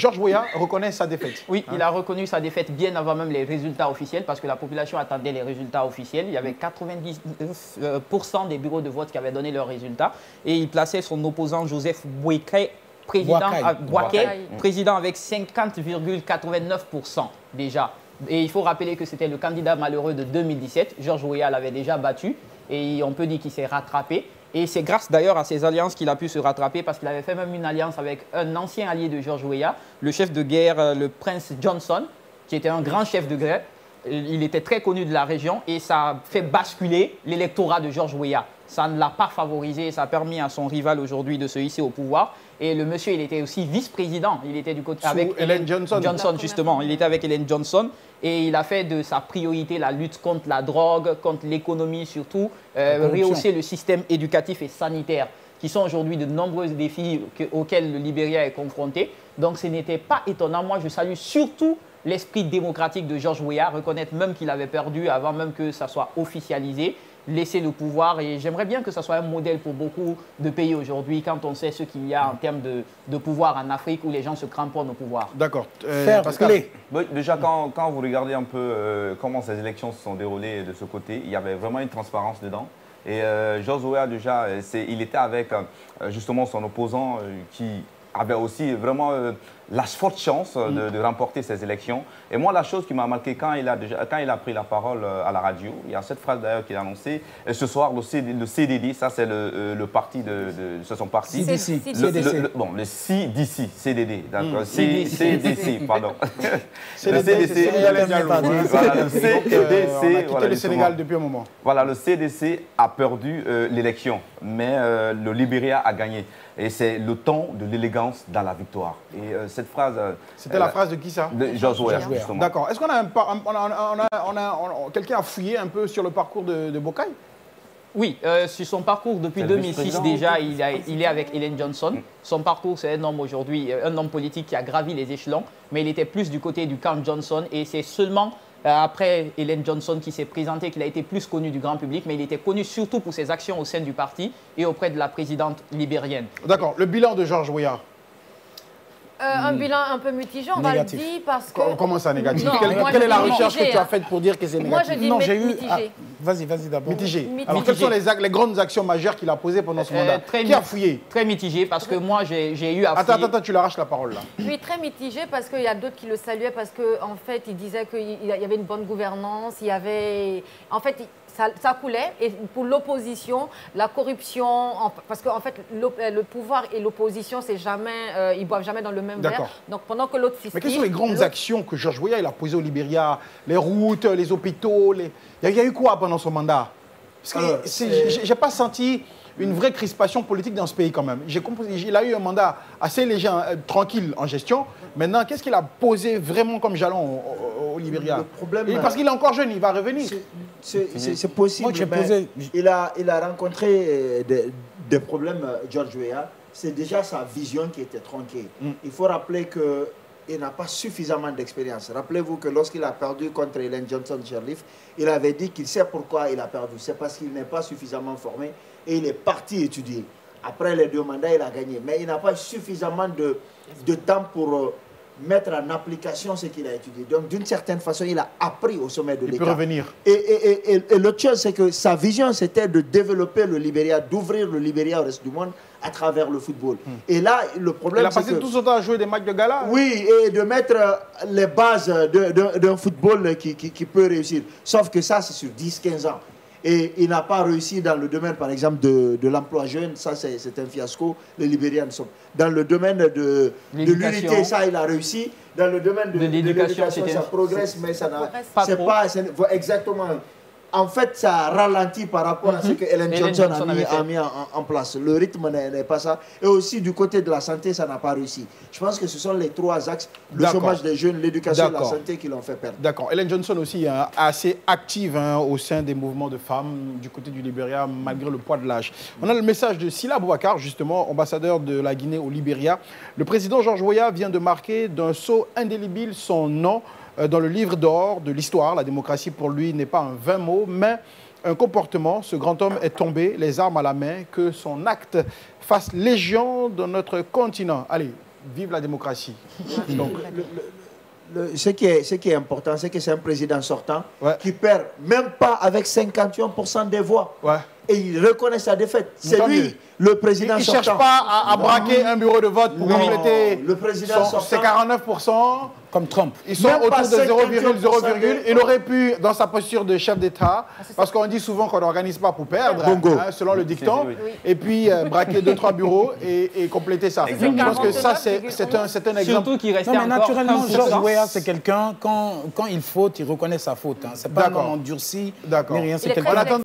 George Weah reconnaît sa défaite. Oui, il a reconnu sa défaite bien avant même les résultats officiels parce que la population attendait les résultats officiels. Il y avait 90% des bureaux de vote qui avaient donné leurs résultats et il plaçait son opposant Joseph Boakai, président avec 50,89% déjà. Et il faut rappeler que c'était le candidat malheureux de 2017. George Weah l'avait déjà battu et on peut dire qu'il s'est rattrapé. Et c'est grâce d'ailleurs à ces alliances qu'il a pu se rattraper parce qu'il avait fait même une alliance avec un ancien allié de George Weah, le chef de guerre, le prince Johnson, qui était un grand chef de guerre. Il était très connu de la région et ça a fait basculer l'électorat de George Weah. Ça ne l'a pas favorisé, ça a permis à son rival aujourd'hui de se hisser au pouvoir. Et le monsieur, il était aussi vice-président. Il était du côté avec Ellen Johnson. Justement. Il était avec Ellen Johnson et il a fait de sa priorité la lutte contre la drogue, contre l'économie surtout, rehausser le système éducatif et sanitaire, qui sont aujourd'hui de nombreux défis auxquels le Libéria est confronté. Donc ce n'était pas étonnant. Moi, je salue surtout l'esprit démocratique de George Weah, reconnaître même qu'il avait perdu avant même que ça soit officialisé, laisser le pouvoir. Et j'aimerais bien que ça soit un modèle pour beaucoup de pays aujourd'hui, quand on sait ce qu'il y a en termes de pouvoir en Afrique où les gens se cramponnent au pouvoir. D'accord. Pascal. Déjà, quand vous regardez un peu comment ces élections se sont déroulées de ce côté, il y avait vraiment une transparence dedans. Et George Weah, déjà, il était avec justement son opposant qui avait aussi vraiment la forte chance de remporter ces élections. Et moi, la chose qui m'a marqué quand il a pris la parole à la radio, il y a cette phrase d'ailleurs qu'il a annoncée, et ce soir, le CDD, ça c'est le parti c'est son parti. Bon, le CDC, CDD, d'accord. CDC, pardon. CDC, voilà, le CDC. On a quitté le Sénégal depuis un moment. Voilà, le CDC a perdu l'élection, mais le Libéria a gagné. Et c'est le temps de l'élégance dans la victoire. Et cette phrase... C'était la phrase de qui ça? De George Weah, justement. D'accord. Est-ce qu'on a quelqu'un a fouillé un peu sur le parcours de Boakai? Oui, sur son parcours depuis 2006 déjà, il est avec Ellen Johnson. Son parcours, c'est un homme aujourd'hui, un homme politique qui a gravi les échelons, mais il était plus du côté du camp Johnson et c'est seulement après Ellen Johnson qui s'est présenté qu'il a été plus connu du grand public, mais il était connu surtout pour ses actions au sein du parti et auprès de la présidente libérienne. D'accord. Le bilan de George Weah? Un bilan un peu mitigé, on va le dire, parce que... Comment ça, négatif? Non, quelle est la recherche que tu as faite pour dire que c'est négatif? Moi, je dis mitigé. Vas-y d'abord. Mitigé. Alors, quelles sont les grandes actions majeures qu'il a posées pendant ce mandat? Qui a fouillé? Très mitigé, parce que moi, j'ai eu à fouiller... Attends, tu l'arraches la parole, là. Oui, très mitigé, parce qu'il y a d'autres qui le saluaient, parce qu'en fait, il disait qu'il y avait une bonne gouvernance, il y avait... En fait, ça coulait. Et pour l'opposition, la corruption, parce qu'en fait, le pouvoir et l'opposition, c'est jamais, ils ne boivent jamais dans le même verre. Donc pendant que l'autre s'y... Mais quelles sont les grandes actions que George Weah a posées au Libéria? Les routes, les hôpitaux, il y a eu quoi pendant son mandat? Parce que je n'ai pas senti une vraie crispation politique dans ce pays quand même. Il a eu un mandat assez léger, tranquille en gestion. Maintenant, qu'est-ce qu'il a posé vraiment comme jalon au Libéria? Le problème, parce qu'il est encore jeune, il va revenir. C'est possible, mais il a rencontré des problèmes, George Weah. C'est déjà sa vision qui était tronquée. Il faut rappeler qu'il n'a pas suffisamment d'expérience. Rappelez-vous que lorsqu'il a perdu contre Ellen Johnson-Sirleaf, il avait dit qu'il sait pourquoi il a perdu. C'est parce qu'il n'est pas suffisamment formé et il est parti étudier. Après les 2 mandats, il a gagné. Mais il n'a pas suffisamment de temps pour mettre en application ce qu'il a étudié. Donc, d'une certaine façon, il a appris au sommet de l'État. Il peut revenir. Et l'autre chose, c'est que sa vision, c'était de développer le Libéria, d'ouvrir le Libéria au reste du monde à travers le football. Et là, le problème, c'est que... Il a passé tout son temps à jouer des matchs de gala. Oui, et de mettre les bases d'un football qui peut réussir. Sauf que ça, c'est sur 10-15 ans. Et il n'a pas réussi dans le domaine, par exemple, de l'emploi jeune. Ça, c'est un fiasco. Les Libériens sont. Dans le domaine de l'unité, ça, il a réussi. Dans le domaine de l'éducation, ça progresse, mais ça n'a pas... Exactement. En fait, ça ralentit par rapport à ce que Ellen Johnson a mis en place. Le rythme n'est pas ça. Et aussi, du côté de la santé, ça n'a pas réussi. Je pense que ce sont les 3 axes, le chômage des jeunes, l'éducation et la santé qui l'ont fait perdre. D'accord. Ellen Johnson aussi est assez active au sein des mouvements de femmes du côté du Libéria, malgré le poids de l'âge. On a le message de Sila Boubacar, justement, ambassadeur de la Guinée au Libéria. Le président George Weah vient de marquer d'un sceau indélébile son nom dans le livre d'or de l'histoire. La démocratie, pour lui, n'est pas un vain mot, mais un comportement. Ce grand homme est tombé, les armes à la main, que son acte fasse légion dans notre continent. Allez, vive la démocratie. Donc, ce qui est important, c'est que c'est un président sortant Ouais. qui perd même pas avec 51% des voix. ouais. Et il reconnaît sa défaite. C'est Tant lui, mieux. le président Il ne sortant. cherche pas à braquer un bureau de vote pour Non, compléter le président sortant. ses 49%. Comme Trump. Ils sont Même autour pas de 0,0. 51%. Il aurait pu, dans sa posture de chef d'État, parce qu'on dit souvent qu'on n'organise pas pour perdre, Bongo. selon le dicton, Oui. et puis braquer 2-3 bureaux et compléter ça. Exactement. Je pense que ça, c'est un exemple. Surtout qu'il restait Non, mais encore naturellement, 1%. Georges Weah, c'est quelqu'un, quand il faute, il reconnaît sa faute. Hein. C'est pas un D'accord. homme endurci, D'accord. ni rien. C'est Il est quelqu'un En très attendant,